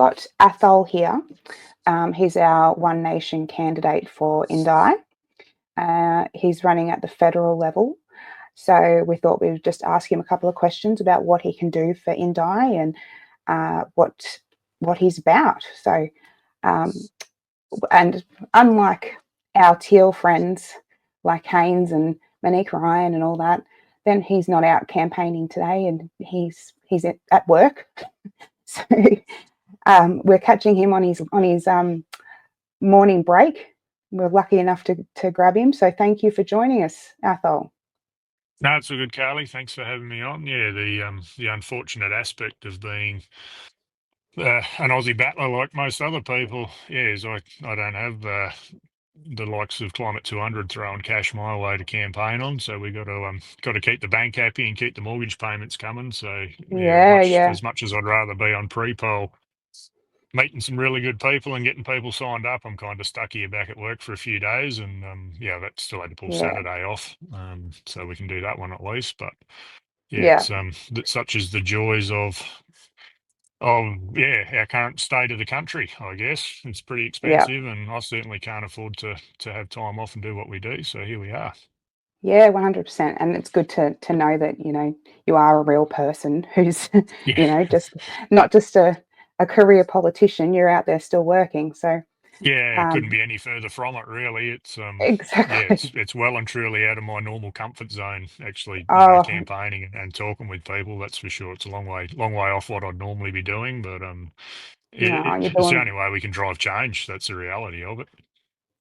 got Athol here. He's our One Nation candidate for INDI. He's running at the federal level. So we thought we would just ask him a couple of questions about what he can do for INDI and what he's about. So, and unlike our teal friends like Haynes and Monique Ryan and all that, then he's not out campaigning today, and he's at work. So we're catching him on his morning break. We're lucky enough to grab him. So thank you for joining us, Athol. No, it's all good, Carly. Thanks for having me on. Yeah, the unfortunate aspect of being an Aussie battler like most other people, is I don't have the likes of Climate 200 throwing cash my way to campaign on, so we got to keep the bank happy and keep the mortgage payments coming. So yeah, Yeah. as much as I'd rather be on pre-poll, meeting some really good people and getting people signed up, I'm kind of stuck here back at work for a few days, and yeah, that still had to pull Yeah. Saturday off, so we can do that one at least. But yeah, Yeah. it's such as the joys of yeah, our current state of the country. I guess it's pretty Yeah. expensive, and I certainly can't afford to have time off and do what we do. So here we are. Yeah, 100%. And it's good to know that, you are a real person who's, Yeah. just not just a career politician. You're out there still working. So, Yeah, it couldn't be any further from it, really. It's yeah, exactly. it's well and truly out of my normal comfort zone. Actually, Oh, campaigning and talking with people, that's for sure. It's a long way off what I'd normally be doing, but no, you're it's the doing. only way we can drive change. That's the reality of it.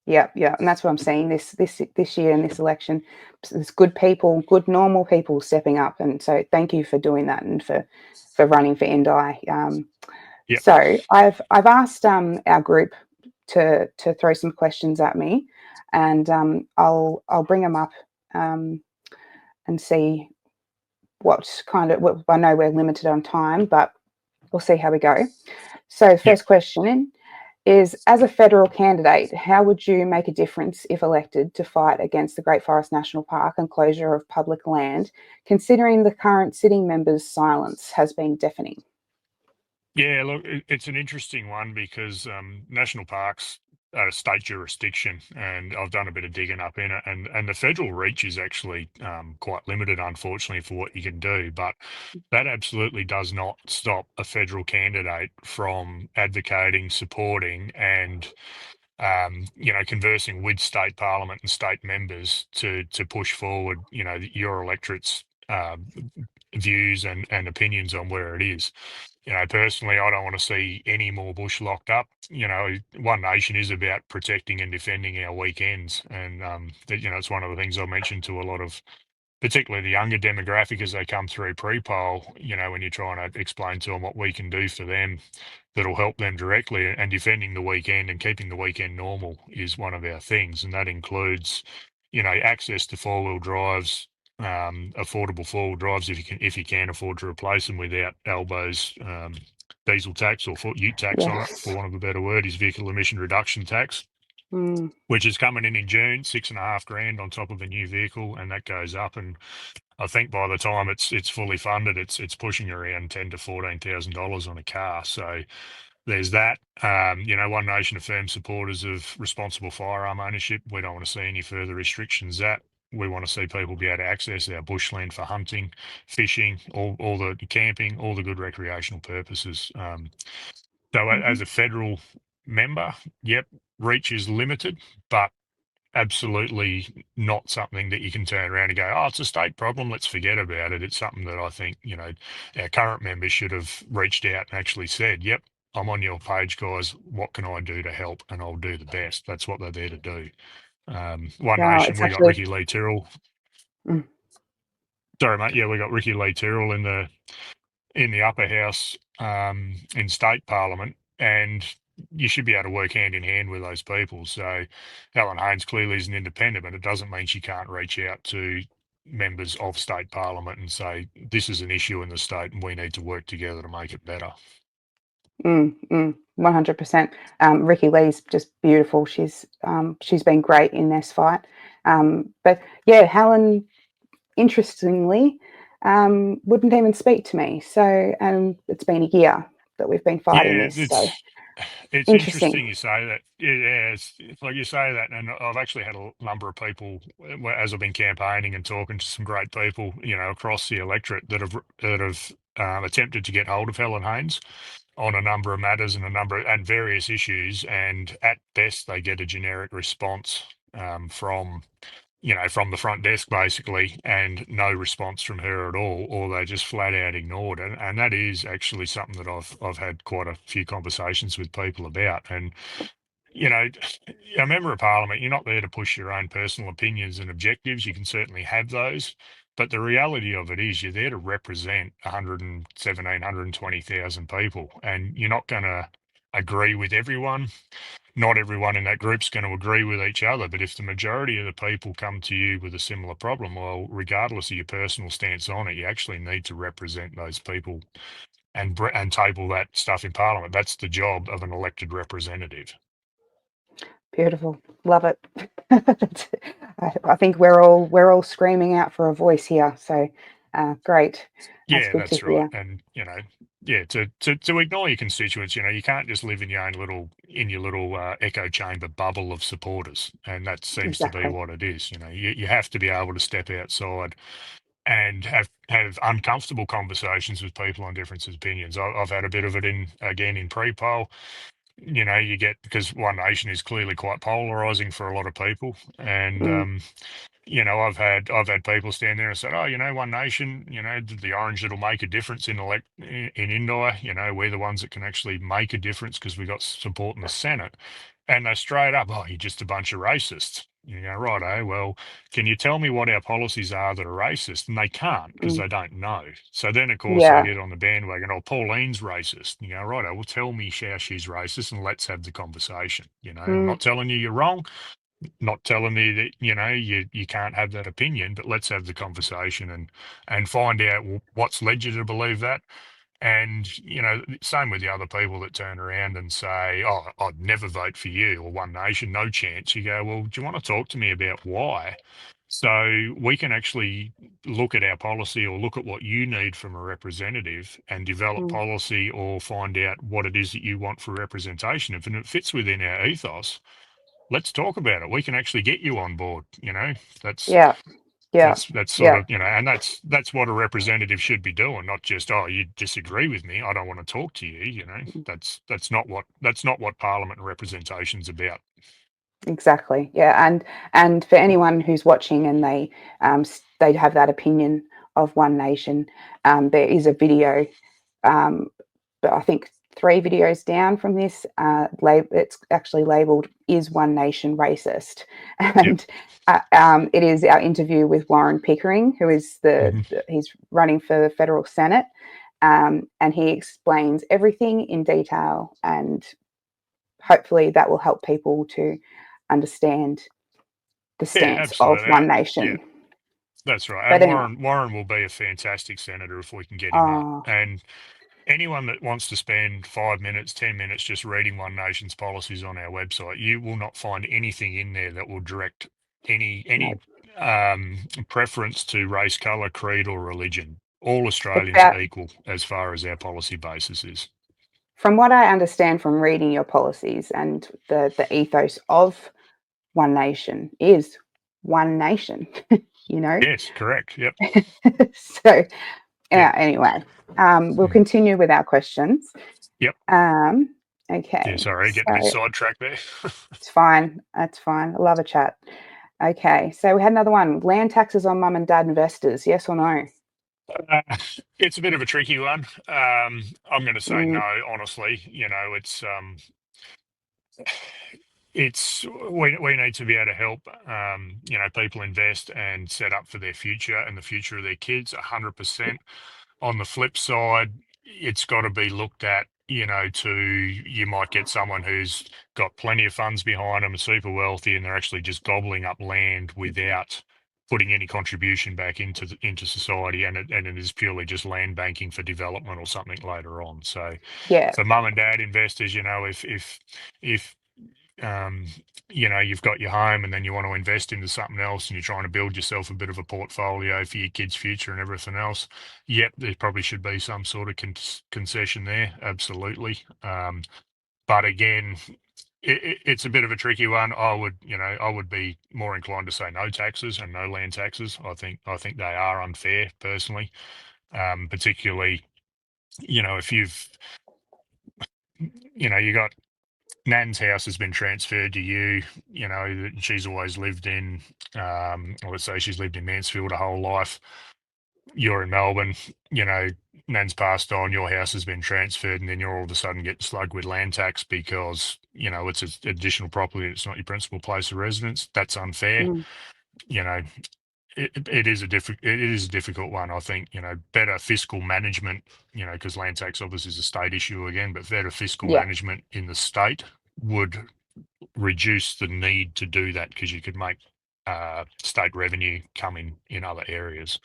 Yeah, yeah, and that's what I'm saying. This year in this election, there's good people, good normal people stepping up, and so thank you for doing that and for running for INDI. Yep. So I've asked our group to throw some questions at me, and I'll bring them up and see what kind of. What, I know we're limited on time, but we'll see how we go. So Yep. first question is, as a federal candidate, how would you make a difference if elected to fight against the Great Forest National Park and closure of public land, considering the current sitting members' silence has been deafening? Yeah, look, it's an interesting one because national parks are a state jurisdiction, and I've done a bit of digging up in it, and the federal reach is actually quite limited, unfortunately, for what you can do. But that absolutely does not stop a federal candidate from advocating, supporting, and conversing with state parliament and state members to push forward, your electorate's views and opinions on where it is. Personally, I don't want to see any more bush locked up. One Nation is about protecting and defending our weekends, and it's one of the things I mentioned to a lot of, particularly the younger demographic, as they come through pre-poll. When you're trying to explain to them what we can do for them that'll help them directly, and defending the weekend and keeping the weekend normal is one of our things, and that includes, access to four-wheel drives, affordable four-wheel drives if you can afford to replace them without Albo's diesel tax or ute tax on it, for Yes. want of a better word, is vehicle emission reduction tax, Mm, which is coming in June, $6,500 on top of a new vehicle, and that goes up. And I think by the time it's fully funded, it's pushing around $10,000 to $14,000 on a car. So there's that. One Nation of firm supporters of responsible firearm ownership. We don't want to see any further restrictions. That we want to see people be able to access our bushland for hunting, fishing, all the camping, all the good recreational purposes. So mhm. as a federal member, yep, reach is limited, but absolutely not something that you can turn around and go, oh, it's a state problem, let's forget about it. It's something that I think, our current members should have reached out and actually said, yep, I'm on your page, guys. What can I do to help? And I'll do the best. That's what they're there to do. One Wow, Nation, it's we got actually. Ricky Lee Tyrrell. Mm, Sorry, mate. Yeah, we got Ricky Lee Tyrrell in the upper house in state parliament, and you should be able to work hand in hand with those people. So Helen Haynes clearly is an independent, but it doesn't mean she can't reach out to members of state parliament and say, this is an issue in the state and we need to work together to make it better. 100%. Ricky Lee's just beautiful. She's been great in this fight. But yeah, Helen, interestingly, wouldn't even speak to me. So, and it's been a year that we've been fighting Yeah, this. So it's interesting. interesting you say that. Yeah, it's like you say that, and I've actually had a number of people as I've been campaigning and talking to some great people, across the electorate that have attempted to get hold of Helen Haynes on a number of matters and and various issues, and at best they get a generic response from from the front desk basically, and no response from her at all, or they just flat out ignored it. And that is actually something that I've had quite a few conversations with people about. And you know, a member of parliament, you're not there to push your own personal opinions and objectives. You can certainly have those. But the reality of it is you're there to represent 117, 120,000 people, and you're not going to agree with everyone. Not everyone in that group's going to agree with each other, but if the majority of the people come to you with a similar problem, well, regardless of your personal stance on it, you actually need to represent those people and table that stuff in Parliament. That's the job of an elected representative. Beautiful. Love it. I think we're all screaming out for a voice here. So great. That's Yeah, good to that's right. hear. And yeah, to ignore your constituents, you can't just live in your own little echo chamber bubble of supporters, and that seems to be Exactly. what it is. You have to be able to step outside and have uncomfortable conversations with people on difference of opinions. I've had a bit of it in pre-poll. You get, because One Nation is clearly quite polarizing for a lot of people, and Mm, I've had people stand there and say, oh, One Nation, the orange that'll make a difference in INDI. We're the ones that can actually make a difference because we got support in the Senate. And they're straight up, oh, you're just a bunch of racists. You go, right, well, can you tell me what our policies are that are racist? And they can't because mm. they don't know. So then, of course, they Yeah. get on the bandwagon, oh, Pauline's racist. You go, right, well, tell me how she's racist and let's have the conversation. I'm Mm, not telling you you're wrong, not telling you that you can't have that opinion, but let's have the conversation and find out what's led you to believe that. And same with the other people that turn around and say, oh, I'd never vote for you or One Nation, no chance. You go, well, do you want to talk to me about why? So we can actually look at our policy or look at what you need from a representative and develop mm. policy, or find out what it is that you want for representation. If it fits within our ethos, let's talk about it. We can actually get you on board. That's Yeah. Yeah. that's sort Yeah. of, and that's what a representative should be doing, not just, oh, you disagree with me, I don't want to talk to you. That's not what Parliament and representation's about. Exactly. Yeah. And for anyone who's watching and they have that opinion of One Nation, there is a video, but I think 3 videos down from this, it's actually labeled "Is One Nation Racist?" Yep. and it is our interview with Warren Pickering, who is Hmm. he's running for the federal Senate, and he explains everything in detail, and hopefully that will help people to understand the Yeah, stance of absolutely. One Yeah, Nation. that's right. But And anyway, Warren will be a fantastic senator if we can get him up. oh And anyone that wants to spend 5 minutes, 10 minutes just reading One Nation's policies on our website, you will not find anything in there that will direct any no, any preference to race, colour, creed, or religion. All it's Australians are about, equal as far as our policy basis is. from what I understand from reading your policies, and the ethos of One Nation is One Nation, you know? Yes, correct. Yep. So, Yep. anyway, we'll Mm. continue with our questions. Yep. Um, Yeah, okay, sorry, getting a bit so sidetracked there. it's fine. That's fine. I love a chat. Okay, so we had another one. Land taxes on mum and dad investors, yes or no? Uh, it's a bit of a tricky one. I'm going to say Mm, no, honestly. We need to be able to help people invest and set up for their future and the future of their kids 100%. On the flip side, it's got to be looked at, you might get someone who's got plenty of funds behind them, super wealthy, and they're actually just gobbling up land without putting any contribution back into society, and it is purely just land banking for development or something later on. So yeah. for mum and dad investors, if um, you've got your home and then you want to invest into something else and you're trying to build yourself a bit of a portfolio for your kids' future and everything else. Yep, there probably should be some sort of concession there. Absolutely. But again, it's a bit of a tricky one. I would be more inclined to say no taxes and no land taxes. I think they are unfair personally, particularly, if you got Nan's house has been transferred to you. That she's always lived in. Let's say she's lived in Mansfield her whole life. You're in Melbourne. You know, Nan's passed on. Your house has been transferred, and then you're all of a sudden getting slugged with land tax because it's an additional property. It's not your principal place of residence. That's unfair. Mm. You know, it is a difficult one. I think better fiscal management. Because land tax obviously is a state issue again, but better fiscal Yeah, management in the state would reduce the need to do that because you could make state revenue come in other areas.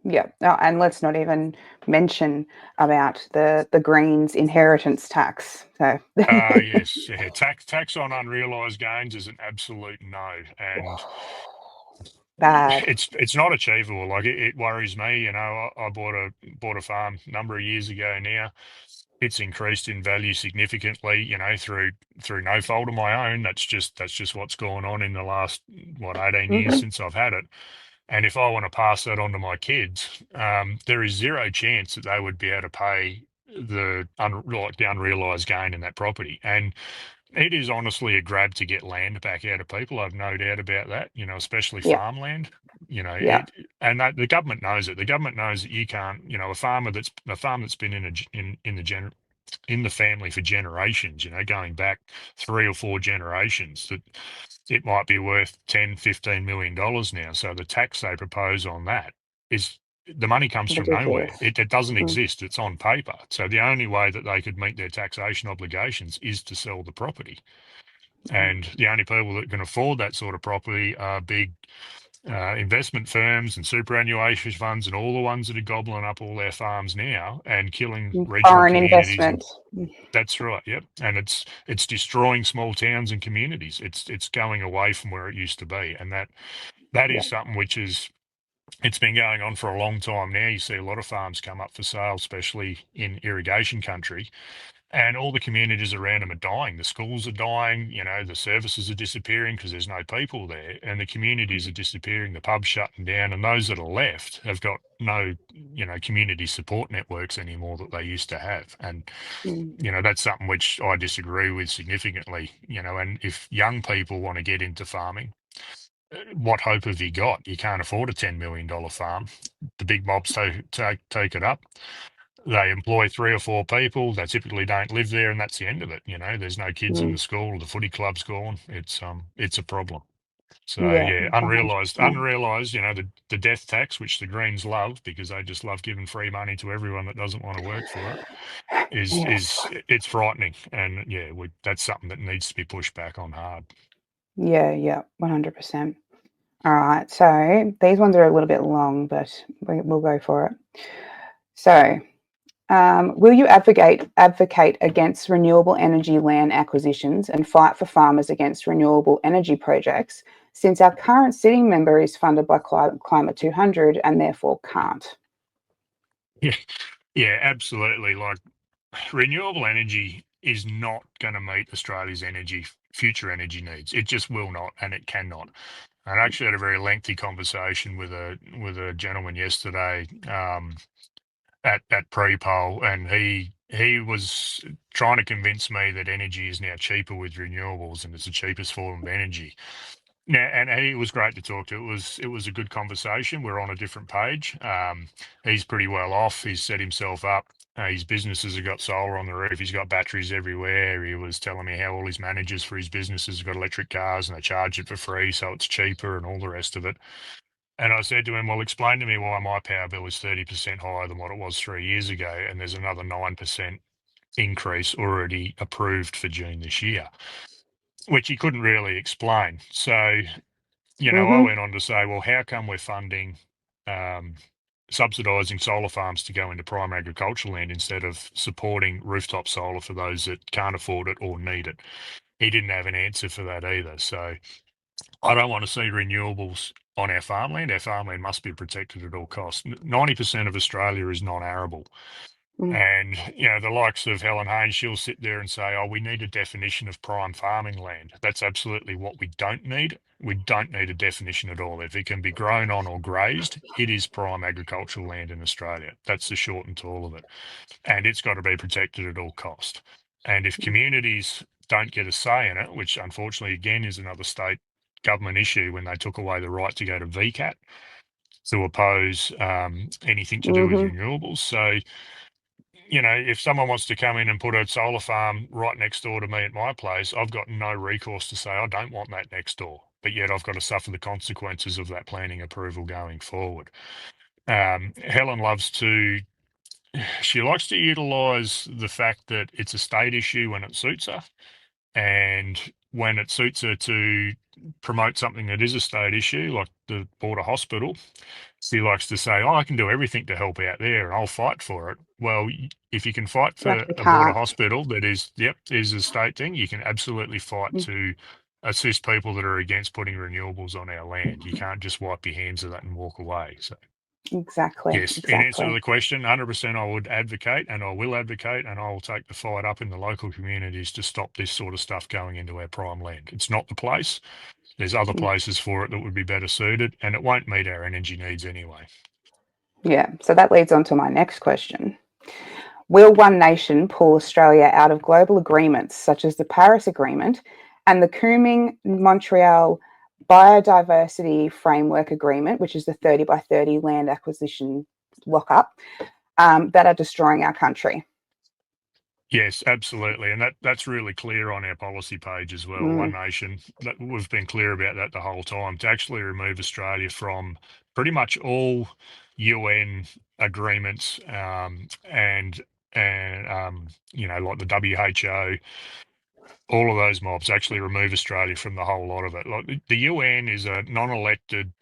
yeah. Oh, and let's not even mention about the Greens inheritance tax. So Yes, yeah. Tax on unrealised gains is an absolute no, and bad. it's not achievable. Like it worries me. I bought a farm a number of years ago now. It's increased in value significantly. Through no fault of my own. That's just what's gone on in the last 18 years Hmm. since I've had it. And if I want to pass that on to my kids, there is zero chance that they would be able to pay the unrealised gain in that property. And it is honestly a grab to get land back out of people. I've no doubt about that. Especially Yeah, farmland. yeah. And the government knows it. The government knows that you can't. A farm that's been in the family for generations. Going back 3 or 4 generations. That it might be worth 10, $15 million now. So the tax they propose on that is the money comes from nowhere. Ridiculous. It doesn't Mm. exist. It's on paper. So the only way that they could meet their taxation obligations is to sell the property. Mm. And the only people that can afford that sort of property are big investment firms and superannuation funds and all the ones that are gobbling up all their farms now and killing regional Foreign communities. And investment. Mm. that's right. Yep. And it's destroying small towns and communities. It's going away from where it used to be. And that Yeah. is something which it's been going on for a long time now. You see a lot of farms come up for sale, especially in irrigation country, and all the communities around them are dying. The schools are dying, the services are disappearing because there's no people there, and the communities are disappearing, the pubs shutting down, and those that are left have got no, community support networks anymore that they used to have. And, Mm. that's something which I disagree with significantly, and if young people want to get into farming, what hope have you got? You can't afford a $10 million farm. The big mobs take it up. They employ 3 or 4 people. They typically don't live there, and that's the end of it. There's no kids in Mm. the school. The footy club's gone. It's a problem. So Yeah, yeah, unrealised, 100%. unrealised. The death tax, which the Greens love because they just love giving free money to everyone that doesn't want to work for it, is Yes. is it's frightening. And yeah, that's something that needs to be pushed back on hard. Yeah, yeah, 100%. All right. So these ones are a little bit long, but we'll go for it. So, will you advocate against renewable energy land acquisitions and fight for farmers against renewable energy projects? Since our current sitting member is funded by Climate 200 and therefore can't. Yeah, yeah, absolutely. Like renewable energy is not going to meet Australia's future energy needs. It just will not, and it cannot. And I actually had a very lengthy conversation with a gentleman yesterday at pre-poll, and he was trying to convince me that energy is now cheaper with renewables and it's the cheapest form of energy. Yeah, and he was great to talk to. It was a good conversation. We're on a different page. He's pretty well off. He's set himself up. His businesses have got solar on the roof. He's got batteries everywhere. He was telling me how all his managers for his businesses have got electric cars and they charge it for free, so it's cheaper and all the rest of it. And I said to him, "Well, explain to me why my power bill is 30% higher than what it was 3 years ago, and there's another 9% increase already approved for June this year," which he couldn't really explain. So I Mm-hmm. went on to say, well, how come we're funding, um, subsidising solar farms to go into prime agricultural land instead of supporting rooftop solar for those that can't afford it or need it? he didn't have an answer for that either. So I don't want to see renewables on our farmland. Our farmland must be protected at all costs. 90% of Australia is non-arable. Mm. And, the likes of Helen Haynes, she'll sit there and say, oh, we need a definition of prime farming land. That's absolutely what we don't need. We don't need a definition at all. If it can be grown on or grazed, it is prime agricultural land in Australia. That's the short and tall of it. And it's got to be protected at all cost. And if communities don't get a say in it, which unfortunately, again, is another state government issue when they took away the right to go to VCAT to oppose anything to do with Mm-hmm. renewables. So, if someone wants to come in and put a solar farm right next door to me at my place, I've got no recourse to say I don't want that next door, but yet I've got to suffer the consequences of that planning approval going forward. Helen she likes to utilise the fact that it's a state issue when it suits her, and when it suits her to promote something that is a state issue, like the border hospital, she likes to say, "Oh, I can do everything to help out there, and I'll fight for it." Well, if you can fight You for actually a border can't. hospital that is a state thing, you can absolutely fight Mm. to assist people that are against putting renewables on our land. You can't just wipe your hands of that and walk away. So, Exactly, yes, in answer to exactly. the question, 100% I would advocate, and I will advocate, and I will take the fight up in the local communities to stop this sort of stuff going into our prime land. It's not the place. There's other Mm. places for it that would be better suited, and it won't meet our energy needs anyway. Yeah, so that leads on to my next question. Will one nation pull Australia out of global agreements such as the Paris Agreement and the Kunming-Montreal Biodiversity Framework Agreement, which is the 30 by 30 land acquisition lockup, that are destroying our country? Yes, absolutely. And that's really clear on our policy page as well. One Mm. Nation, that we've been clear about that the whole time, to actually remove Australia from pretty much all UN agreements, and like the WHO, all of those mobs actually remove Australia from the whole lot of it. Like the UN is a non-elected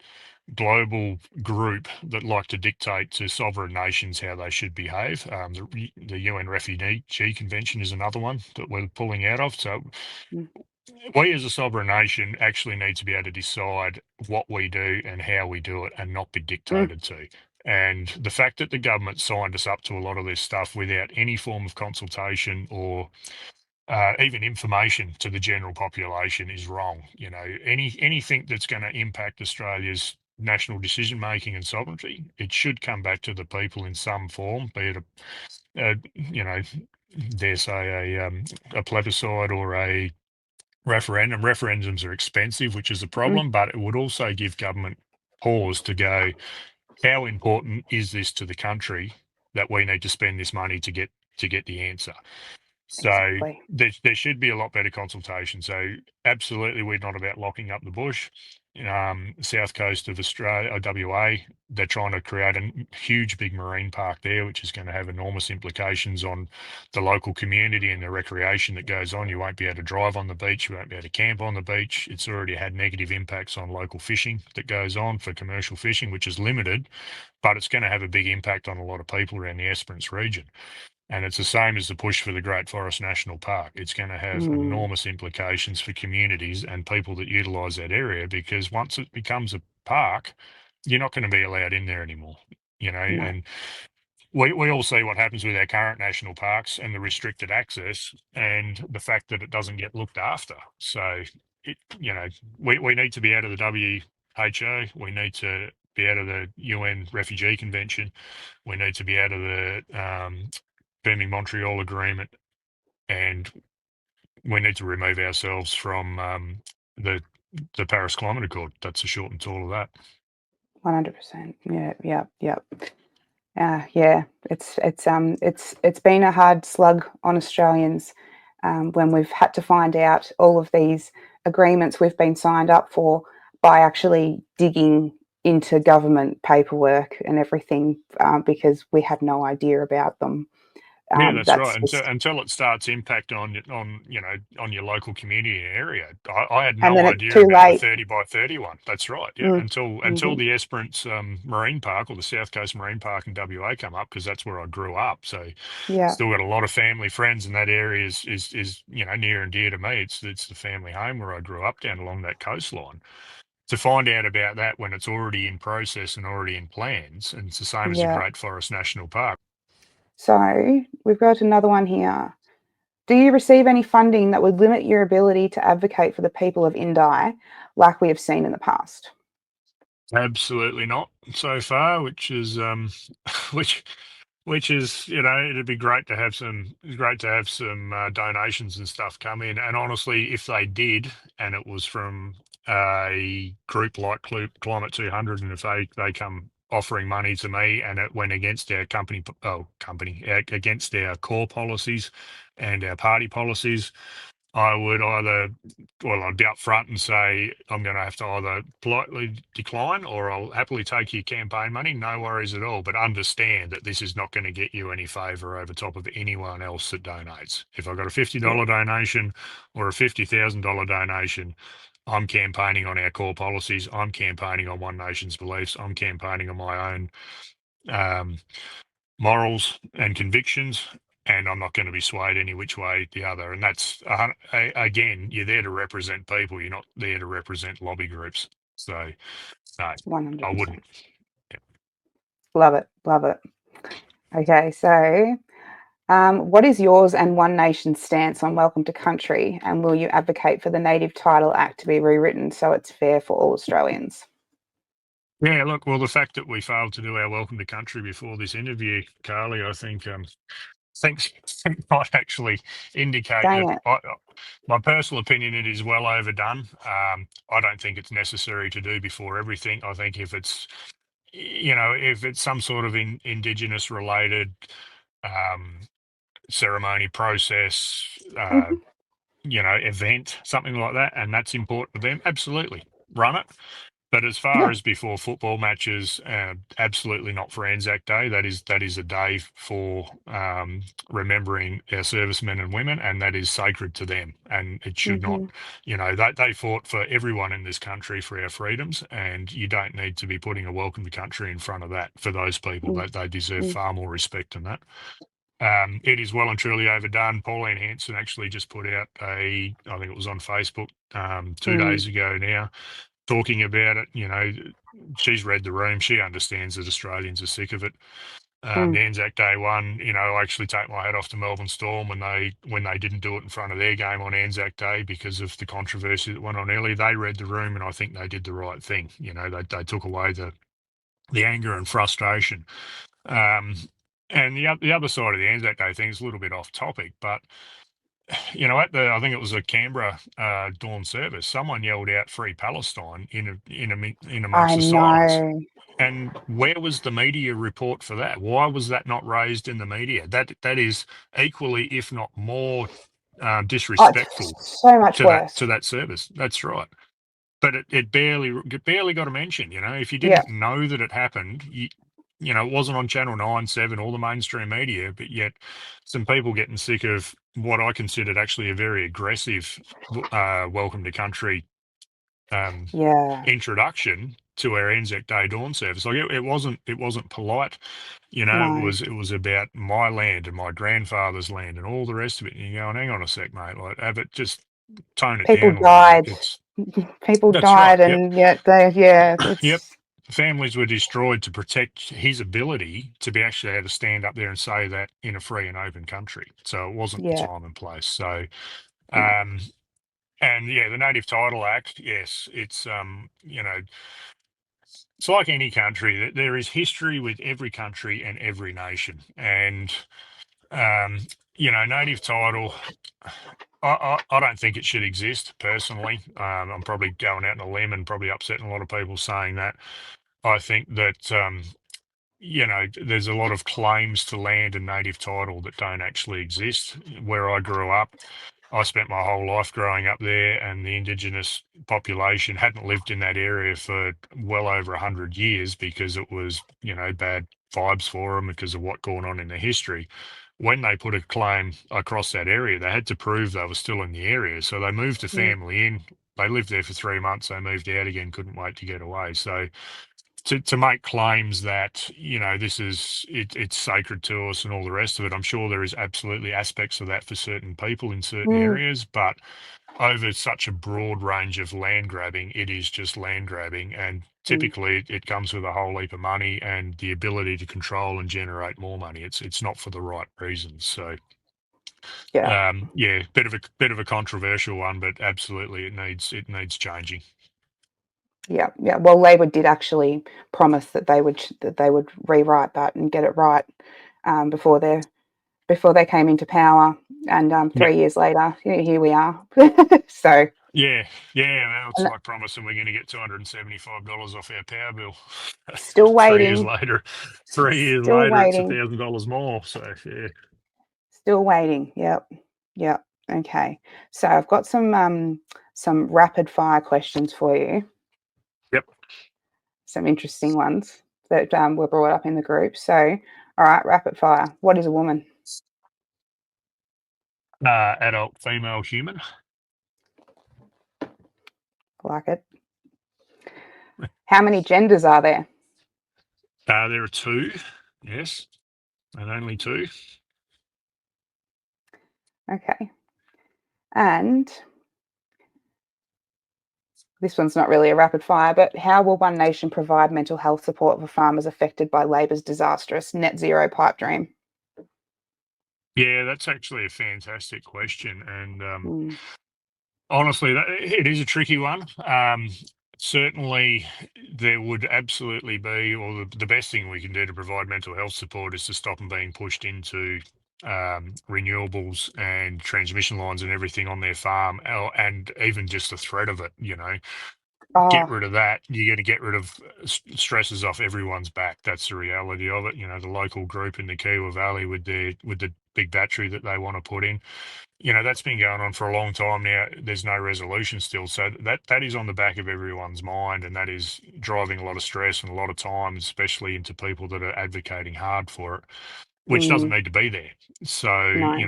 global group that like to dictate to sovereign nations how they should behave. The UN Refugee Convention is another one that we're pulling out of. So Mm. we as a sovereign nation actually need to be able to decide what we do and how we do it and not be Mm. dictated to. And the fact that the government signed us up to a lot of this stuff without any form of consultation or even information to the general population is wrong. Anything that's going to impact Australia's national decision making and sovereignty, it should come back to the people in some form, be it a dare say a plebiscite or a referendum. Referendums are expensive, which is a Mm. problem, but it would also give government pause to go, how important is this to the country that we need to spend this money to get the answer? So Exactly. there should be a lot better consultation. So absolutely, we're not about locking up the bush. South coast of Australia, or WA, they're trying to create a huge, big marine park there, which is going to have enormous implications on the local community and the recreation that goes on. You won't be able to drive on the beach. You won't be able to camp on the beach. It's already had negative impacts on local fishing that goes on for commercial fishing, which is limited, but it's going to have a big impact on a lot of people around the Esperance region. And it's the same as the push for the Great Forest National Park. It's going to have Mm. enormous implications for communities and people that utilise that area, because once it becomes a park, you're not going to be allowed in there anymore. No. And we all see what happens with our current national parks and the restricted access and the fact that it doesn't get looked after. So, we need to be out of the WHO. We need to be out of the UN Refugee Convention. We need to be out of the Birmingham Montreal Agreement, and we need to remove ourselves from the the Paris Climate Accord. That's the short and tall of that. 100%. Yeah, yeah, yeah. Yeah, it's been a hard slug on Australians when we've had to find out all of these agreements we've been signed up for by actually digging into government paperwork and everything because we had no idea about them. Yeah, that's right. That's Until it starts impact on your local community and area. I had and no then it's idea too about the late. 30 by 31. That's right. Yeah, Mm, until hmm. the Esperance Marine Park or the South Coast Marine Park in WA come up, because that's where I grew up. So Yeah, still got a lot of family friends, and that area is near and dear to me. It's the family home where I grew up down along that coastline. To find out about that when it's already in process and already in plans, and it's the same as the yeah. Great Forest National Park. So we've got another one here. Do you receive any funding that would limit your ability to advocate for the people of Indi, like we have seen in the past? Absolutely not so far, which is which which is, it'd be great to have some donations and stuff come in. And honestly, if they did, and it was from a group like Climate 200, and if they come offering money to me, and it went against our against our core policies and our party policies, I would I'd be upfront and say I'm going to have to either politely decline, or I'll happily take your campaign money. No worries at all. But understand that this is not going to get you any favour over top of anyone else that donates. If I've got a Yeah, $50 donation or a $50,000 donation, I'm campaigning on our core policies. I'm campaigning on One Nation's beliefs. I'm campaigning on my own um, morals and convictions, and I'm not going to be swayed any which way the other. And that's again, you're there to represent people. You're not there to represent lobby groups. So no, I wouldn't. 100%. Yeah. Love it. Love it. Okay, so what is yours and One Nation's stance on Welcome to Country, and will you advocate for the Native Title Act to be rewritten so it's fair for all Australians? Yeah, look, well, the fact that we failed to do our welcome to country before this interview, Carly, I think might actually indicate Dang that it. my personal opinion, it is well overdone. I don't think it's necessary to do before everything. I think if it's some sort of Indigenous related um, ceremony, process, Hmm. event, something like that, and that's important to them, absolutely run it. But as far Yeah. as before football matches, absolutely not for Anzac Day. That is a day for remembering our servicemen and women, and that is sacred to them. And it should not, Hmm. they fought for everyone in this country for our freedoms, and you don't need to be putting a welcome to country in front of that for those people. They deserve Mm-hmm. far more respect than that. It is well and truly overdone. Pauline Hanson actually just put out I think it was on Facebook 2 days ago now, talking about it. She's read the room. She understands that Australians are sick of it. The Anzac Day one, I actually take my hat off to Melbourne Storm when they didn't do it in front of their game on Anzac Day because of the controversy that went on earlier. They read the room, and I think they did the right thing. They took away the anger and frustration. Um, and the other side of the Anzac Day thing is a little bit off topic, but I think it was a Canberra dawn service, someone yelled out "Free Palestine" in I amongst the silence. know. And where was the media report for that? Why was that not raised in the media? That is equally, if not more, Oh, disrespectful it's so much to that worse. to that service. That's right. But it barely got a mention. If you Yeah. didn't know that it happened, it wasn't on Channel 9, 7, all the mainstream media, but yet some people getting sick of what I considered actually a very aggressive welcome to country um, Yeah. introduction to our Anzac Day dawn service. Like it wasn't polite. It No. was it was about my land and my grandfather's land and all the rest of it. And you're going, hang on a sec, mate. Like, have it, just tone it People down a little bit. died. People That's right. died, Yep. and yet yeah, Yep. it's Families were destroyed to protect his ability to be actually able to stand up there and say that in a free and open country. So it wasn't the yeah, time and place. So, no. um, and yeah, the Native Title Act, yes, it's like any country. There is history with every country and every nation. And, um, native title, I don't think it should exist personally. I'm probably going out on a limb and probably upsetting a lot of people saying that. I think that there's a lot of claims to land and native title that don't actually exist. Where I grew up, I spent my whole life growing up there, and the Indigenous population hadn't lived in that area for well over 100 years because it was, bad vibes for them because of what going on in their history. when they put a claim across that area, they had to prove they were still in the area. So they moved a Mm, family in. They lived there for 3 months. They moved out again, couldn't wait to get away. So to make claims that, this is it's sacred to us and all the rest of it, I'm sure there is absolutely aspects of that for certain people in certain mm, areas, but over such a broad range of land grabbing, it is just land grabbing. And mm. typically it comes with a whole heap of money and the ability to control and generate more money. It's not for the right reasons. So Yeah, yeah, bit of a controversial one, but absolutely it needs changing. yeah, yeah. Well, Labor did actually promise that they would rewrite that and get it right before they came into power. And Yep. 3 years later, here we are. So, Yeah, yeah, well, it's and like promising we're going to get $275 off our power bill. still 3 years waiting, later, 3 years still later, it's waiting, $1,000 more. So yeah, still waiting. Yep, yep. Okay. So I've got some rapid fire questions for you. yep. Some interesting ones that were brought up in the group. So, all right, rapid fire. What is a woman? Adult female human. Like it. How many genders are there? There are two, yes, and only two. Okay. And this one's not really a rapid fire, but how will One Nation provide mental health support for farmers affected by Labor's disastrous net zero pipe dream? Yeah, that's actually a fantastic question, and Mm, honestly, it is a tricky one. Certainly, there would absolutely be, or the best thing we can do to provide mental health support is to stop them being pushed into renewables and transmission lines and everything on their farm, and even just the threat of it. Get oh, rid of that. You're going to get rid of stresses off everyone's back. That's the reality of it. The local group in the Kiowa Valley with the big battery that they want to put in, that's been going on for a long time now. There's no resolution still. So that is on the back of everyone's mind, and that is driving a lot of stress and a lot of time, especially into people that are advocating hard for it, which doesn't mm, need to be there. So, no.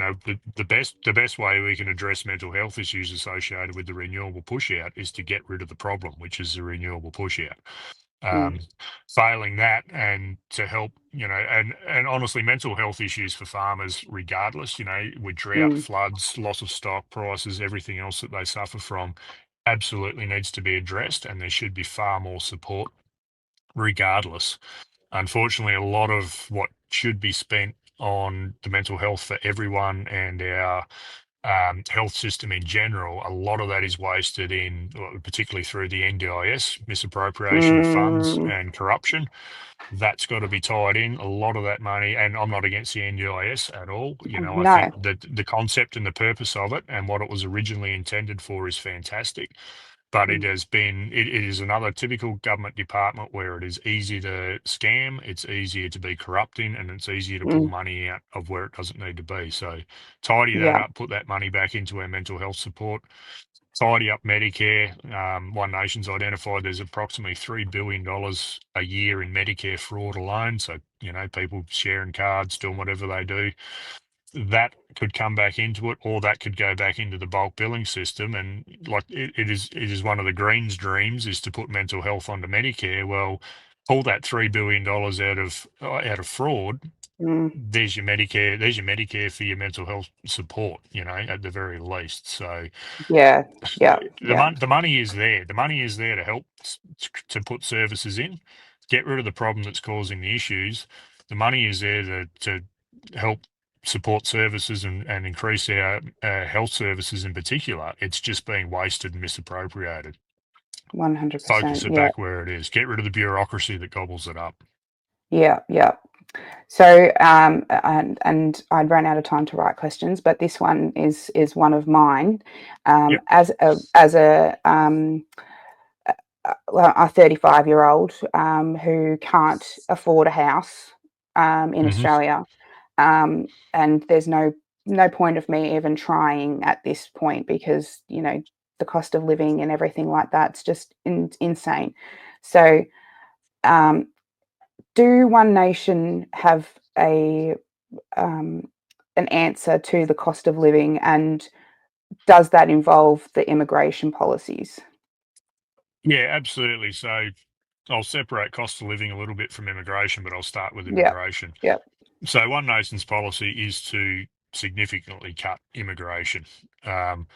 the best way we can address mental health issues associated with the renewable pushout is to get rid of the problem, which is the renewable pushout. Mm, Um, Failing that, and to help, and honestly, mental health issues for farmers, regardless, with drought, mm, floods, loss of stock prices, everything else that they suffer from, absolutely needs to be addressed, and there should be far more support, regardless. Unfortunately, a lot of what should be spent on the mental health for everyone and our health system in general, a lot of that is wasted in, well, particularly through the NDIS, misappropriation of funds mm, and corruption. That's got to be tied in. A lot of that money, and I'm not against the NDIS at all. I think no. that the concept and the purpose of it and what it was originally intended for is fantastic. But Mm, it is another typical government department where it is easy to scam, it's easier to be corrupting, and it's easier to pull mm, money out of where it doesn't need to be. So tidy that yeah. up, put that money back into our mental health support, tidy up Medicare. One Nation's identified there's approximately $3 billion a year in Medicare fraud alone. So, people sharing cards, doing whatever they do, that could come back into it, or that could go back into the bulk billing system. And like it is one of the Greens' dreams is to put mental health onto Medicare. Well, pull that $3 billion out of fraud. Mm, There's your Medicare for your mental health support, at the very least. So yeah. Yeah. Yeah. the money is there. The money is there to help to put services in, get rid of the problem that's causing the issues. The money is there to help support services and increase our health services in particular. It's just being wasted and misappropriated. Focus 100%. it Yeah. back where it is. Get rid of the bureaucracy that gobbles it up. Yeah. Yeah. So, and I'd run out of time to write questions, but this one is one of mine. Yep. A 35-year-old who can't afford a house in Hmm. Australia, and there's no point of me even trying at this point because the cost of living and everything like that's just insane. So, um, do One Nation have a um, an answer to the cost of living, and does that involve the immigration policies? Yeah, absolutely. So I'll separate cost of living a little bit from immigration, but I'll start with Yep. immigration. Yep. So One Nation's policy is to significantly cut immigration. Um,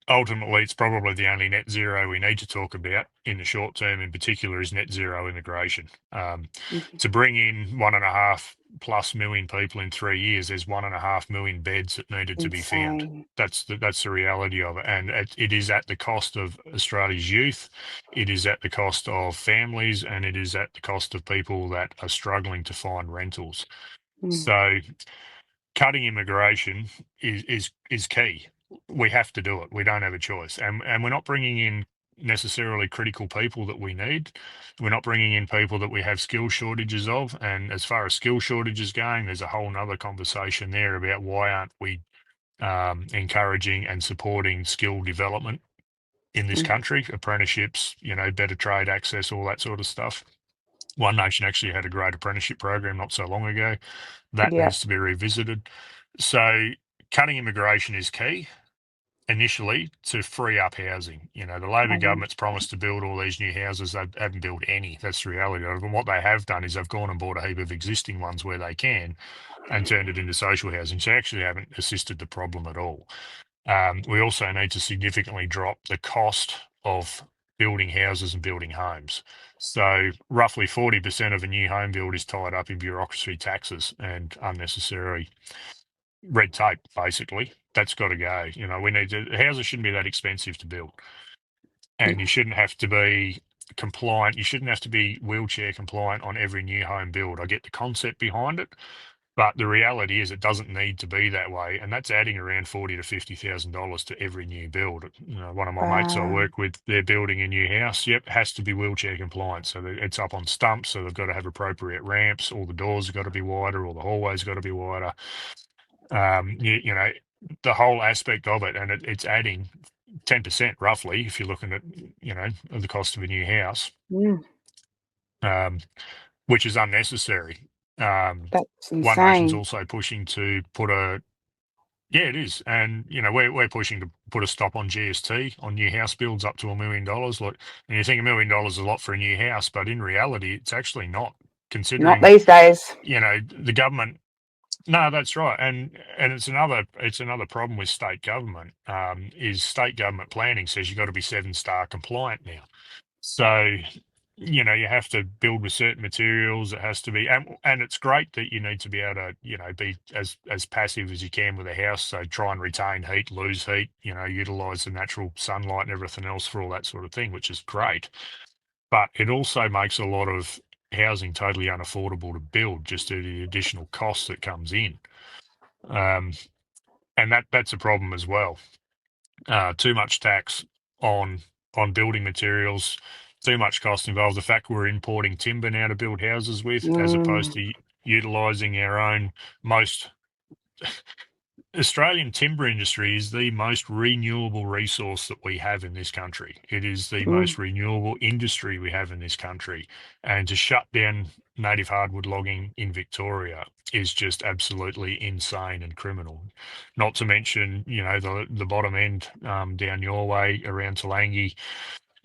Ultimately, it's probably the only net zero we need to talk about in the short term, in particular, is net zero immigration. Mhm. To bring in 1.5+ million people in 3 years, there's 1.5 million beds that needed to be found. Insane. That's the reality of it, and it is at the cost of Australia's youth. It is at the cost of families, and it is at the cost of people that are struggling to find rentals. Mm. So cutting immigration is key. We have to do it. We don't have a choice, and we're not bringing in necessarily critical people that we need. We're not bringing in people that we have skill shortages of. And as far as skill shortages going, there's a whole nother conversation there about why aren't we encouraging and supporting skill development in this Mm. country, apprenticeships, better trade access, all that sort of stuff. One Nation actually had a great apprenticeship program not so long ago. That Yep. needs to be revisited. So cutting immigration is key initially to free up housing. The Labor Um, government's promised to build all these new houses. They haven't built any. That's the reality of it. And what they have done is they've gone and bought a heap of existing ones where they can and turned it into social housing. So actually haven't assisted the problem at all. We also need to significantly drop the cost of building houses and building homes. So roughly 40% of a new home build is tied up in bureaucracy, taxes, and unnecessary red tape, basically. That's got to go. We need to, houses shouldn't be that expensive to build. And you shouldn't have to be compliant. You shouldn't have to be wheelchair compliant on every new home build. I get the concept behind it, but the reality is it doesn't need to be that way, and that's adding around $40,000 to $50,000 to every new build. One of my mates I wow. work with, they're building a new house. Yep, has to be wheelchair compliant. So it's up on stumps, so they've got to have appropriate ramps. All the doors have got to be wider. All the hallways got to be wider. The whole aspect of it, and it's adding 10% roughly if you're looking at the cost of a new house, Mm. um, which is unnecessary. That's One Nation's insane. also pushing to put a yeah, it is, and we're pushing to put a stop on GST on new house builds up to $1 million. Look, and you think $1 million is a lot for a new house, but in reality, it's actually not. Not Considering these days. the government. No, that's right, and it's another problem with state government. Is state government planning says you've got to be 7-star compliant now. So, you have to build with certain materials. It has to be, and it's great that you need to be able to, be as passive as you can with a house. So try and retain heat, lose heat, utilize the natural sunlight and everything else for all that sort of thing, which is great. But it also makes a lot of housing totally unaffordable to build just due to the additional cost that comes in. Um, and that's a problem as well. Too much tax on building materials, too much cost involved. The fact we're importing timber now to build houses with, as opposed Mm. to utilizing our own most Australian timber industry is the most renewable resource that we have in this country. It is the Mm. most renewable industry we have in this country. And to shut down native hardwood logging in Victoria is just absolutely insane and criminal. Not to mention, the bottom end down your way around Talangi,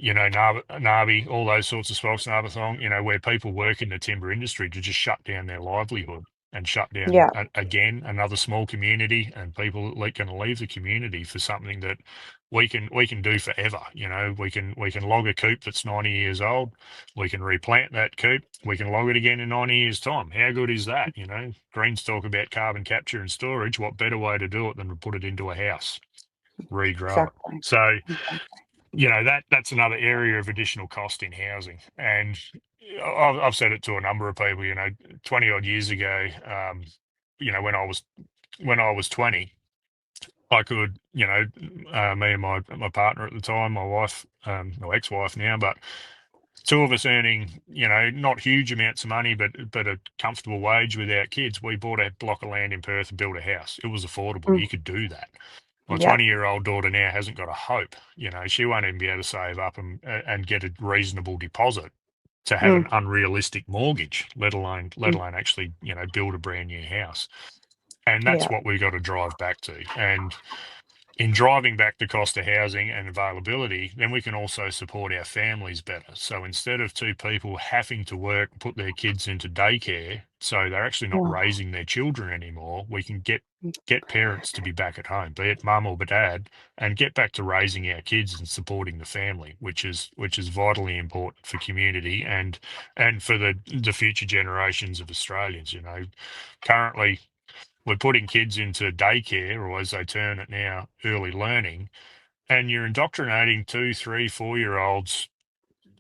Nabi, all those sorts of spots, Narbathong, where people work in the timber industry to just shut down their livelihood and shut down Yeah. again another small community, and people going to leave the community for something that we can do forever. We can log a coop that's 90 years old. We can replant that coop. We can log it again in 90 years' time. How good is that? Greens talk about carbon capture and storage. What better way to do it than to put it into a house, regrow it? Exactly. So Exactly. that's another area of additional cost in housing. And I've said it to a number of people. 20 odd years ago, when I was 20, I could, me and my partner at the time, my wife, my ex-wife now, but two of us earning, not huge amounts of money, but a comfortable wage with our kids. We bought a block of land in Perth and built a house. It was affordable. Mm. You could do that. My Yep. 20-year-old daughter now hasn't got a hope. She won't even be able to save up and get a reasonable deposit to have Mm. an unrealistic mortgage, let alone Mm. actually, build a brand new house. And that's Yeah. what we've got to drive back to. And in driving back the cost of housing and availability, then we can also support our families better. So instead of two people having to work, put their kids into daycare, so they're actually not Oh, raising their children anymore, we can get parents to be back at home, be it mum or dad, and get back to raising our kids and supporting the family, which is vitally important for community and for the future generations of Australians. You know, currently we're putting kids into daycare, or as they term it now, early learning, and you're indoctrinating 2, 3, 4-year-olds,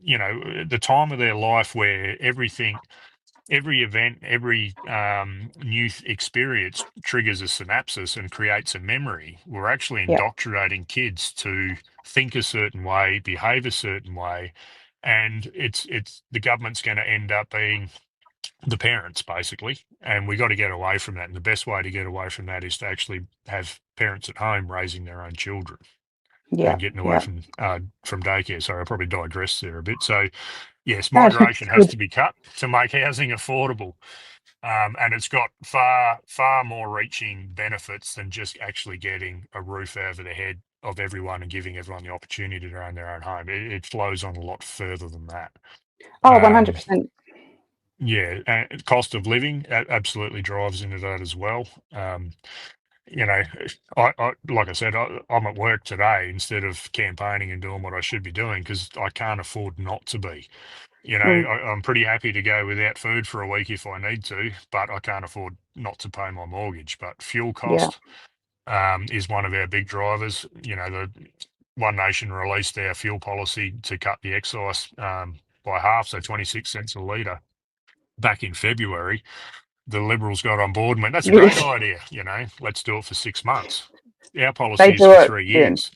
you know, at the time of their life where everything, every event, every new experience triggers a synapsis and creates a memory. We're actually yeah. indoctrinating kids to think a certain way, behave a certain way, and it's the government's going to end up being the parents basically, and we got to get away from that. And the best way to get away from that is to actually have parents at home raising their own children Yeah. and getting away Yeah. from daycare. Sorry, I probably digressed there a bit. So yes, That's migration has good. to be cut to make housing affordable, and it's got far more reaching benefits than just actually getting a roof over the head of everyone and giving everyone the opportunity to own their own home. It flows on a lot further than that. Oh, Um, 100%. Yeah, and cost of living absolutely drives into that as well. You know, I like I said, I'm at work today instead of campaigning and doing what I should be doing because I can't afford not to be. You know, Mm, I'm pretty happy to go without food for a week if I need to, but I can't afford not to pay my mortgage. But fuel yeah. cost is one of our big drivers. You know, the One Nation released our fuel policy to cut the excise by half, so 26 cents a litre back in February. The Liberals got on board and went, that's a great idea. You know, let's do it for 6 months. Our They policy is do for it. three Yeah. years.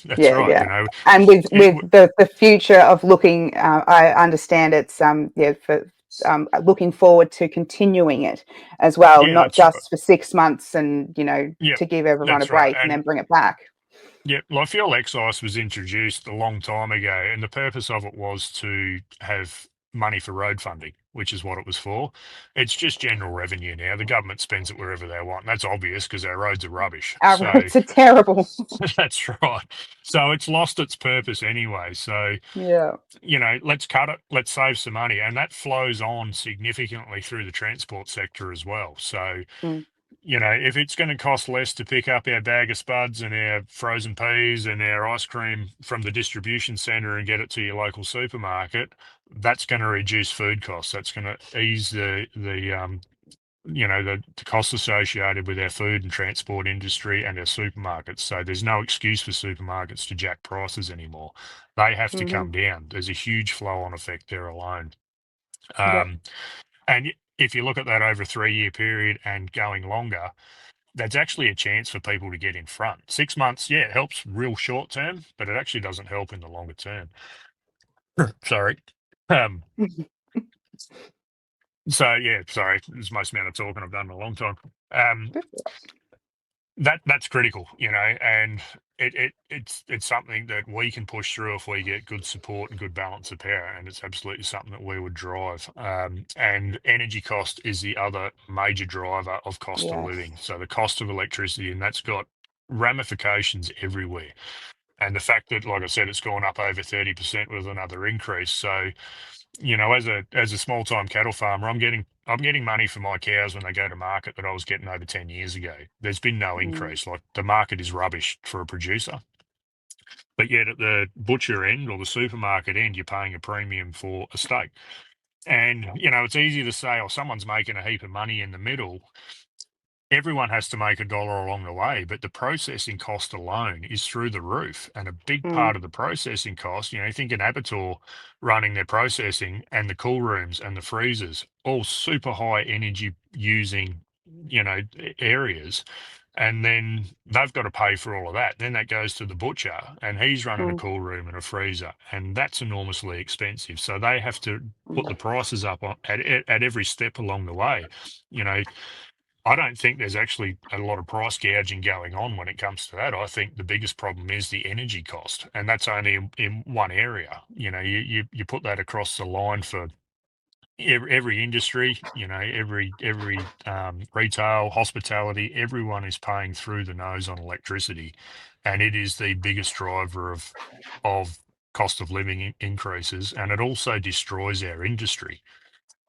That's Yeah. right. Yeah. You know, And it, with the future of looking, I understand it's yeah for looking forward to continuing it as well, yeah, not that's right. just for 6 months and Yep, to give everyone a that's right. break and And then bring it back. yeah, like fuel excise was introduced a long time ago, and the purpose of it was to have money for road funding, which is what it was for. It's just general revenue now. The government spends it wherever they want. And that's obvious because our roads are rubbish. Our So roads are terrible. that's right. So it's lost its purpose anyway. So Yeah. you know, let's cut it, let's save some money. And that flows on significantly through the transport sector as well. So, Mm, you know, if it's going to cost less to pick up our bag of spuds and our frozen peas and our ice cream from the distribution centre and get it to your local supermarket, that's going to reduce food costs. That's going to ease the costs associated with our food and transport industry and our supermarkets. So there's no excuse for supermarkets to jack prices anymore. They have to hmm come down. There's a huge flow-on effect there alone. Yep. Um, and if you look at that over a 3-year period and going longer, that's actually a chance for people to get in front. 6 months, yeah, it helps real short term, but it actually doesn't help in the longer term. Sorry. Um, so yeah, sorry, this is the most amount of talking I've done in a long time. Um, that's critical, you know, and it's something that we can push through if we get good support and good balance of power, and it's absolutely something that we would drive. And energy cost is the other major driver of cost of living. Yes. So the cost of electricity, and that's got ramifications everywhere. And the fact that, like I said, it's gone up over 30% with another increase. So you know, as a small time cattle farmer, I'm getting money for my cows when they go to market that I was getting over 10 years ago. There's been no Mm, increase. Like the market is rubbish for a producer. But yet at the butcher end or the supermarket end, you're paying a premium for a steak. And, you know, it's easy to say, oh, someone's making a heap of money in the middle. Everyone has to make a dollar along the way, but the processing cost alone is through the roof. And a big mm, part of the processing cost, you know, you think an abattoir running their processing and the cool rooms and the freezers, all super high energy using, you know, areas. And then they've got to pay for all of that. Then that goes to the butcher and he's running a mm, cool room and a freezer. And that's enormously expensive. So they have to put the mm. prices up at every step along the way. You know, I don't think there's actually a lot of price gouging going on when it comes to that. I think the biggest problem is the energy cost, and that's only in one area. You know, you put that across the line for every industry, every retail, hospitality, everyone is paying through the nose on electricity, and it is the biggest driver of cost of living increases, and it also destroys our industry.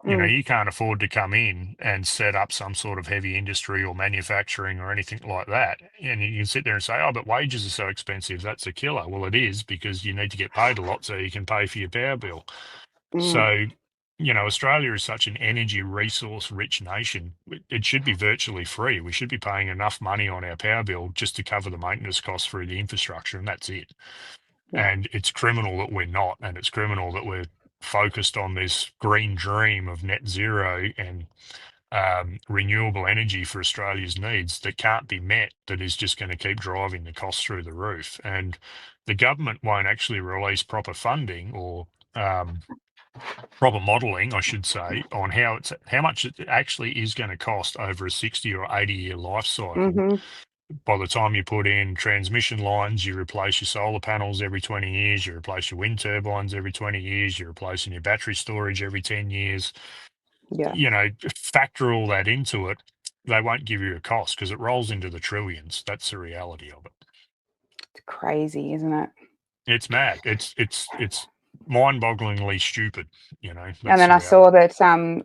Mm, You can't afford to come in and set up some sort of heavy industry or manufacturing or anything like that. And you can sit there and say, oh, but wages are so expensive. That's a killer. Well, it is, because you need to get paid a lot so you can pay for your power bill. mm, So, Australia is such an energy resource rich nation. It should be virtually free. We should be paying enough money on our power bill just to cover the maintenance costs through the infrastructure, and that's it. yeah. And it's criminal that we're not, and it's criminal that we're focused on this green dream of net zero and renewable energy for Australia's needs that can't be met, that is just going to keep driving the costs through the roof. And the government won't actually release proper funding or proper modelling, I should say, on how much it actually is going to cost over a 60 or 80-year life cycle. Mm-hmm. By the time you put in transmission lines, you replace your solar panels every 20 years, you replace your wind turbines every 20 years, you're replacing your battery storage every 10 years. Yeah. Factor all that into it, they won't give you a cost because it rolls into the trillions. That's the reality of it. It's crazy, isn't it? It's mad. It's mind-bogglingly stupid. And That's then the reality.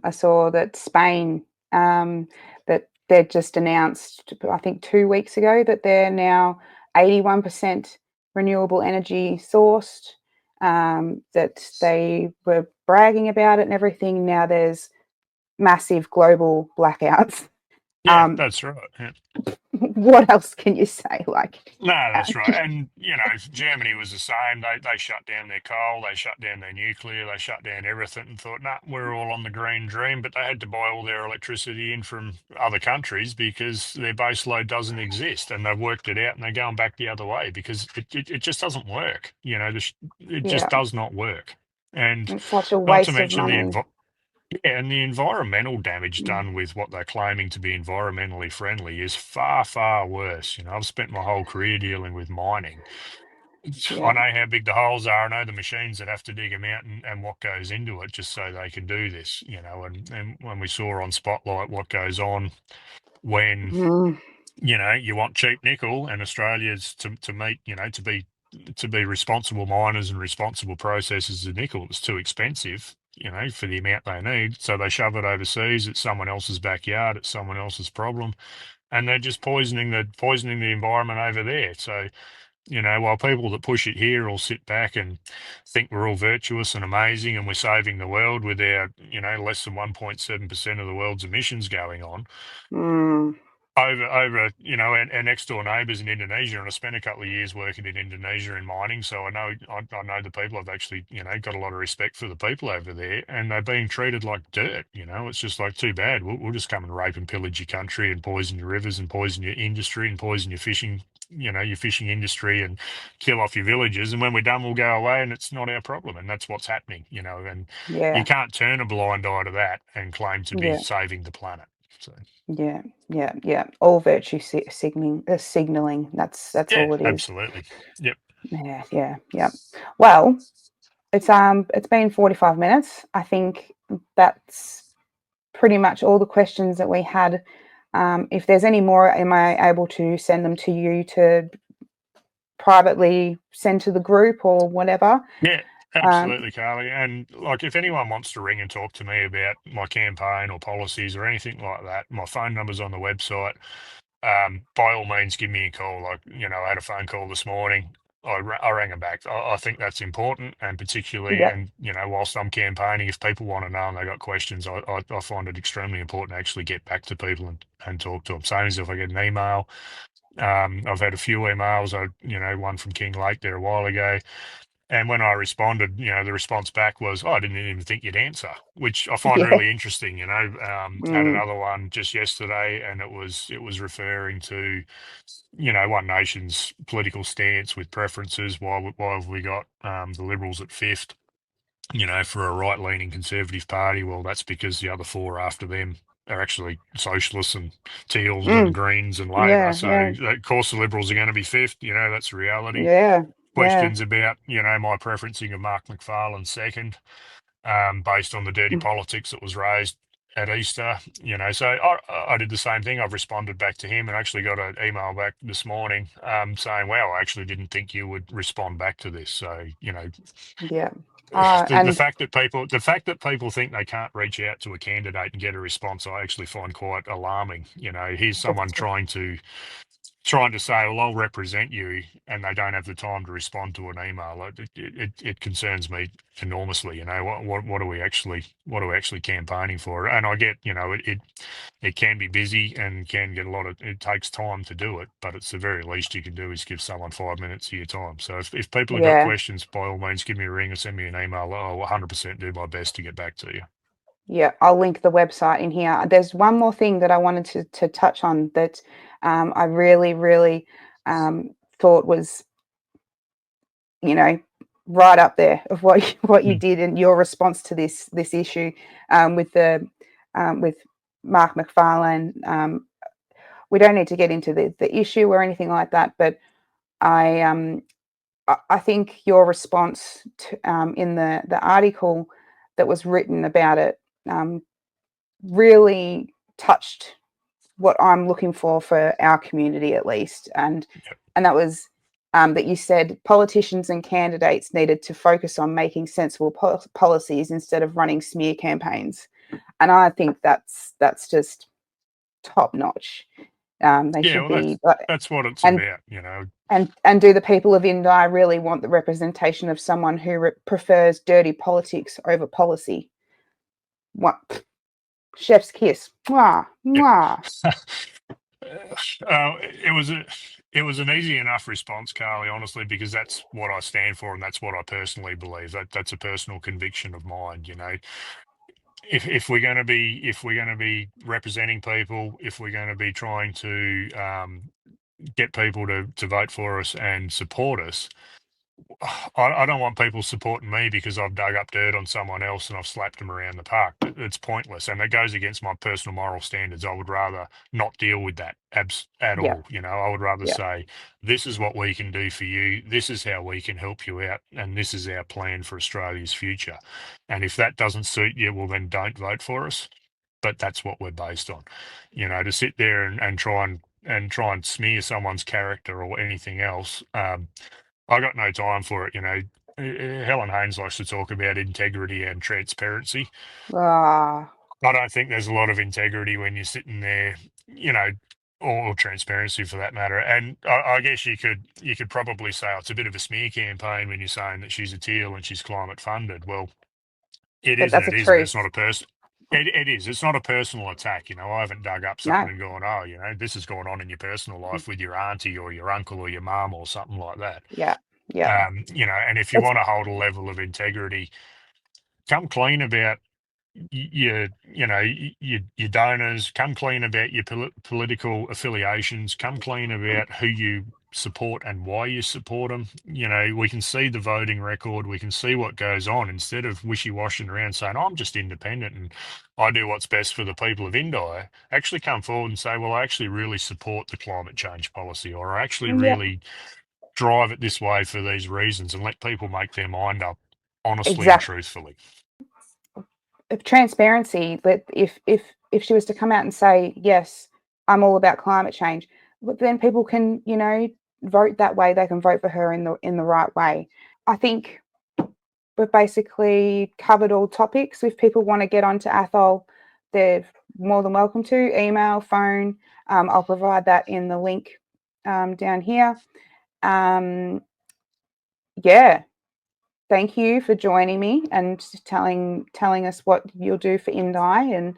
I saw that Spain, that they just announced, I think 2 weeks ago, that they're now 81% renewable energy sourced. That they were bragging about it and everything. Now there's massive global blackouts. Yeah, that's right. Yeah. What else can you say? Like, No, that's right. And, Germany was the same. They shut down their coal, they shut down their nuclear, they shut down everything and thought, nah, we're all on the green dream. But they had to buy all their electricity in from other countries because their base load doesn't exist. And they've worked it out and they're going back the other way because it just doesn't work. It yeah, just does not work. And it's such a not to waste of mention money. and the environmental damage Mm, done with what they're claiming to be environmentally friendly is far, far worse. I've spent my whole career dealing with mining. I yeah. know how big the holes are. I know the machines that have to dig them out and what goes into it just so they can do this, and when we saw on Spotlight what goes on when Mm, you want cheap nickel, and Australia's to meet, to be responsible miners and responsible processors of nickel. It's too expensive, for the amount they need. So they shove it overseas. It's someone else's backyard. It's someone else's problem, and they're just poisoning the environment over there. So while people that push it here all sit back and think we're all virtuous and amazing and we're saving the world with our, less than 1.7% of the world's emissions going on mm, over our next door neighbours in Indonesia, and I spent a couple of years working in Indonesia in mining, so I know the people. I've actually got a lot of respect for the people over there, and they're being treated like dirt. It's just like, too bad. We'll just come and rape and pillage your country and poison your rivers and poison your industry and poison your fishing. Your fishing industry, and kill off your villages, and when we're done we'll go away and it's not our problem, and that's what's happening. And you yeah, can't turn a blind eye to that and claim to be yeah, saving the planet. So. yeah, yeah, yeah. All virtue signaling. That's Yeah, all it is. absolutely. Yep. Yeah, yeah, yeah. Well, it's been 45 minutes. I think that's pretty much all the questions that we had. If there's any more, am I able to send them to you to privately send to the group or whatever? Yeah, Um, absolutely, Carly. And like, if anyone wants to ring and talk to me about my campaign or policies or anything like that, my phone number's on the website. By all means, give me a call. Like, I had a phone call this morning. I rang them back. I think that's important, and particularly, yep. and whilst I'm campaigning, if people want to know and they got questions, I find it extremely important to actually get back to people and talk to them. Same as if I get an email. I've had a few emails. One from King Lake there a while ago. And when I responded, the response back was, "Oh, I didn't even think you'd answer," which I find Yeah. really interesting. Had Mm, another one just yesterday, and it was referring to, One Nation's political stance with preferences. Why have we got the Liberals at fifth? For a right-leaning Conservative Party. Well, that's because the other four after them are actually socialists and Teals and mm, Greens and Labor. yeah, So, yeah, of course, the Liberals are going to be fifth. That's reality. yeah, yeah. Questions about, my preferencing of Mark McFarlane second. based on the dirty politics that was raised at Easter. So I did the same thing. I've responded back to him and actually got an email back this morning saying, "Wow, I actually didn't think you would respond back to this." So Yeah. the And fact that people think they can't reach out to a candidate and get a response, I actually find quite alarming. Here's someone it's, trying to say, well, I'll represent you, and they don't have the time to respond to an email. It concerns me enormously. What are we actually campaigning for? And I get, it can be busy and can get it takes time to do it, but it's the very least you can do is give someone 5 minutes of your time. So if people have got yeah. questions, by all means, give me a ring or send me an email. I'll 100% do my best to get back to you. Yeah, I'll link the website in here. There's one more thing that I wanted to touch on that I really, really thought was, you know, right up there of what you Mm. did and your response to this issue with Mark McFarlane. We don't need to get into the issue or anything like that, but I I think your response in the article that was written about it really touched what I'm looking for our community at least, Yep. and that was that you said politicians and candidates needed to focus on making sensible policies instead of running smear campaigns, and I think that's just top notch. They Yeah, should well, be, that's what it's and about. and do the people of Indi really want the representation of someone who prefers dirty politics over policy? What, chef's kiss, mwah, Yep. mwah. It was an easy enough response, Carly, honestly, because that's what I stand for and that's what I personally believe. That's a personal conviction of mine. If we're going to be representing people, if we're going to be trying to get people to vote for us and support us, I don't want people supporting me because I've dug up dirt on someone else and I've slapped them around the park. It's pointless, and it goes against my personal moral standards. I would rather not deal with that at Yeah, all. I would rather yeah, say, this is what we can do for you. This is how we can help you out, and this is our plan for Australia's future. And if that doesn't suit you, well, then don't vote for us. But that's what we're based on. To sit there and try and smear someone's character or anything else. I got no time for it. Helen Haynes likes to talk about integrity and transparency. ah, I don't think there's a lot of integrity when you're sitting there, you know, or transparency for that matter. And I guess you could probably say, oh, it's a bit of a smear campaign when you're saying that she's a teal and she's climate funded. Well, it but is and that's it a isn't. It's not truth. a person. It is. It's not a personal attack. I haven't dug up something No, and gone, oh, this has gone on in your personal life with your auntie or your uncle or your mum or something like that. yeah, yeah, And if you it's want to hold a level of integrity, come clean about your donors. Come clean about your political affiliations. Come clean about who you support and why you support them. We can see the voting record. We can see what goes on instead of wishy-washing around saying, "Oh, I'm just independent and I do what's best for the people of Indi." Actually come forward and say, well, I actually really support the climate change policy, or I actually yeah, really drive it this way for these reasons, and let people make their mind up honestly and exactly. truthfully. Transparency. But if she was to come out and say, yes, I'm all about climate change, but then people can, vote that way. They can vote for her in the right way. I think we've basically covered all topics. If people want to get onto Athol, they're more than welcome to email, phone. I'll provide that in the link down here. Yeah, thank you for joining me and telling us what you'll do for INDI. And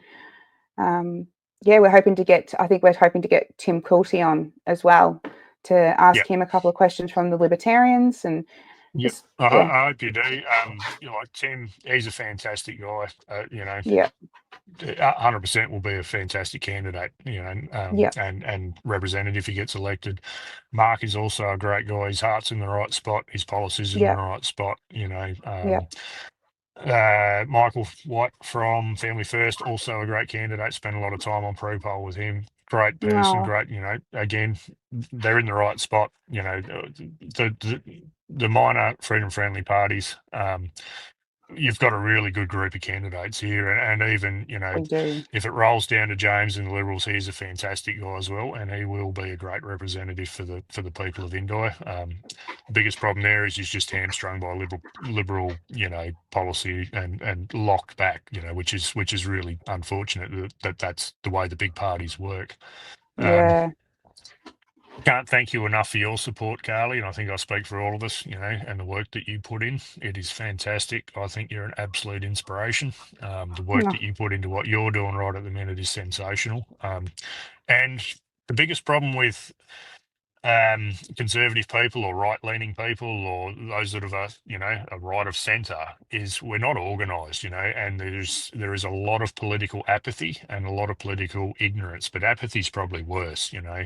yeah, I think we're hoping to get Tim Coulty on as well to Yeah. ask him a couple of questions from the Libertarians and Yep. just, I, yeah, I hope you do. Like Tim, he's a fantastic guy. yeah, 100% will be a fantastic candidate. yeah, And representative if he gets elected. Mark is also a great guy. His heart's in the right spot. His policies in the yeah, right spot. yeah, Michael White from Family First, also a great candidate. Spent a lot of time on pre-poll with him. Great person, no, great. Again, they're in the right spot. The minor freedom-friendly parties. you've got a really good group of candidates here, and even, you know, We do. if it rolls down to James and the Liberals, he's a fantastic guy as well, and he will be a great representative for the people of Indi. The biggest problem there is he's just hamstrung by liberal, you know, policy and locked back, you know, which is really unfortunate that's the way the big parties work. Um, Yeah. can't thank you enough for your support, Carly, and I think I speak for all of us, you know, and the work that you put in. It is fantastic. I think you're an absolute inspiration. The work No. that you put into what you're doing right at the minute is sensational. And the biggest problem with conservative people or right-leaning people or those that have you know, a right of centre is we're not organised, you know, and there is a lot of political apathy and a lot of political ignorance, but apathy is probably worse, you know.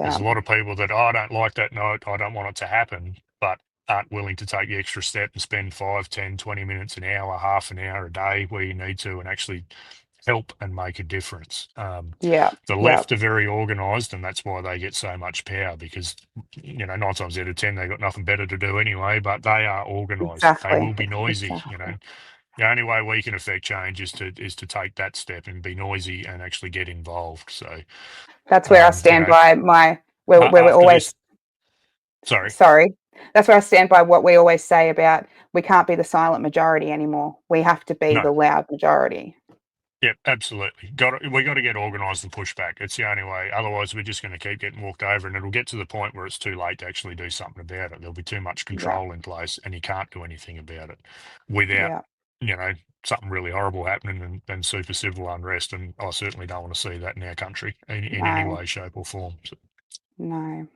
There's Yeah. a lot of people that, oh, I don't like that note, I don't want it to happen, but aren't willing to take the extra step and spend 5, 10, 20 minutes, an hour, half an hour a day where you need to and actually help and make a difference. Yeah. The Yeah. left are very organised, and that's why they get so much power because, you know, 9 times out of 10, they've got nothing better to do anyway, but they are organised. They Exactly. will be noisy, you know. Exactly. The only way we can affect change is to take that step and be noisy and actually get involved. So, That's where I you stand know, by where we after always, this, sorry, sorry. That's where I stand by what we always say about we can't be the silent majority anymore. We have to be no. the loud majority. Yep, absolutely. We got to get organised and push back. It's the only way. Otherwise, we're just going to keep getting walked over, and it'll get to the point where it's too late to actually do something about it. There'll be too much Yeah. control in place, and you can't do anything about it without, Yeah. you know, something really horrible happening and super civil unrest. And I certainly don't want to see that in our country in any No. way, shape, or form. No.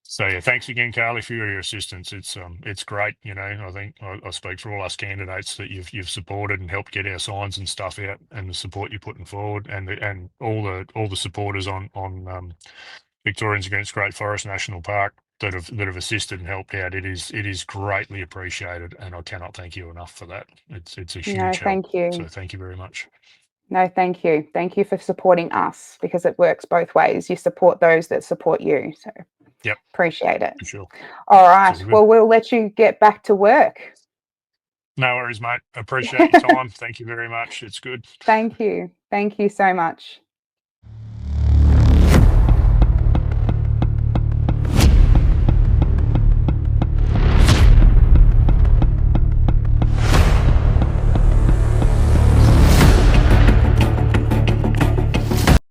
So yeah, thanks again, Carly, for your assistance. It's great. You know, I think I speak for all us candidates that you've supported and helped get our signs and stuff out, and the support you're putting forward, and all the supporters on Victorians Against Great Forest National Park that have assisted and helped out. It is greatly appreciated, and I cannot thank you enough for that. It's a No, huge help. thank you. So thank you very much. No, thank you. Thank you for supporting us because it works both ways. You support those that support you. So Yep, appreciate it. for sure. All right. Super good. Well, we'll let you get back to work. No worries, mate. Appreciate your time. Thank you very much. It's good. Thank you. Thank you so much.